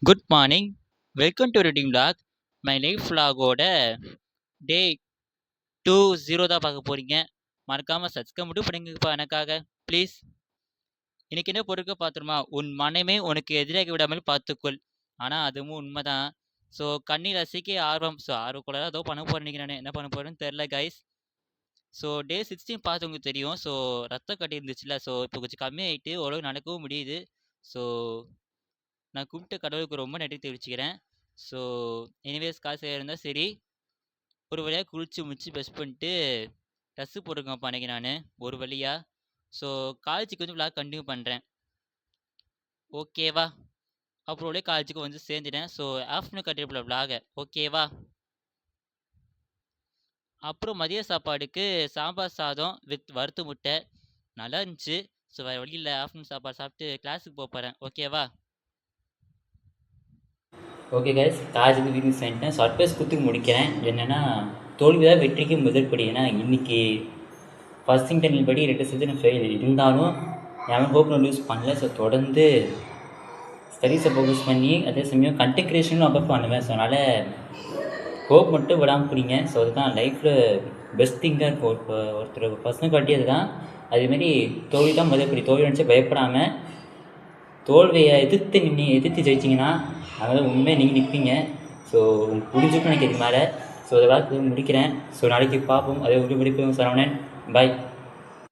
Good morning. Welcome to reading vlog. My life vlogஓட day 20 தான் பார்க்க போறீங்க. மறக்காம சப்ஸ்கிரைப் மட்டும் பண்ணிங்கப்பா எனக்காக ப்ளீஸ். இன்னைக்கு என்ன பொருட்கள் பார்த்துருமா? உன் மனமே உனக்கு எதிராக விடாமல் பார்த்துக்கொள். ஆனால் அதுவும் உண்மைதான். ஸோ கண்ணீர் ரசிக்க ஆர்வம். ஸோ ஆர்வக்குள்ள ஏதோ பண்ண போறேன். நான் என்ன பண்ண போறேன்னு தெரில கைஸ். ஸோ டே 16 பார்த்தவங்களுக்கு தெரியும். ஸோ ரத்தம் கட்டி இருந்துச்சுல. ஸோ இப்போ கொஞ்சம் கம்மியாயிட்டு ஓரளவு நடக்கவும் முடியுது. ஸோ நான் கும்பிட்ட கடவுளுக்கு ரொம்ப நன்றி தெரிவிச்சுக்கிறேன். ஸோ எனிவேஸ் காசு இருந்தால் சரி, ஒரு வழியாக குளிச்சு முடிச்சு ப்ரெஷ் பண்ணிட்டு ட்ரெஸ்ஸு போட்டிருக்கேன்ப்பா அன்றைக்கி நான் ஒரு வழியாக. ஸோ காலேஜுக்கு வந்து விளாக் கண்டினியூ பண்ணுறேன், ஓகேவா? அப்புறம் அப்படியே காலேஜுக்கு வந்து சேர்ந்துட்டேன். ஸோ ஆஃப்டர்நூன் கட்டிருப்பில் விளாக, ஓகேவா? அப்புறம் மதிய சாப்பாடுக்கு சாம்பார் சாதம் வித் வறுத்து முட்டை நல்லா இருந்துச்சு. ஸோ வேறு வழியில் ஆஃப்டர்நூன் சாப்பாடு சாப்பிட்டு கிளாஸுக்கு போகிறேன், ஓகேவா? ஓகே கைஸ், காலேஜ் வீட்டுக்கு சேர்ந்துட்டேன். சர்ப்ரைஸ் கொடுத்து முடிக்கிறேன். என்னென்னா தோல்வி தான் வெற்றிக்கு முதற்படி. ஏன்னா இன்றைக்கி ஃபஸ்ட் இன்டர்னல் படி 2 சப்ஜெக்ட் ஃபெயில் இருந்தாலும் என் ஹோப் நான் லூஸ் பண்ணல. ஸோ தொடர்ந்து ஸ்டடீஸை ஃபோக்கஸ் பண்ணி அதே சமயம் கண்டென்ட் க்ரியேஷனும் அப்பப்போ பண்ணுவேன். ஸோ அதனால் ஹோப் மட்டும் விடாமல் பிடிங்க. ஸோ அதுதான் லைஃப்பில் பெஸ்ட் திங்காக இருக்கும். இப்போ ஒருத்தர் பர்சனல் குவாலிட்டி அதுதான். அதேமாரி தோல்வி தான் முதற்படி. தோல்வி நினச்சி பயப்படாமல் தோல்வியை எதிர்த்து ஜெயிச்சிங்கன்னா அதனால் உண்மையாக நீங்கள் நிற்பீங்க. ஸோ புரிஞ்சுக்கணும் எனக்கு இது மேலே. ஸோ அதை முடிக்கிறேன். ஸோ நாளைக்கு பார்ப்போம். அதே ஒரு படிப்பு சரவணன். பாய்.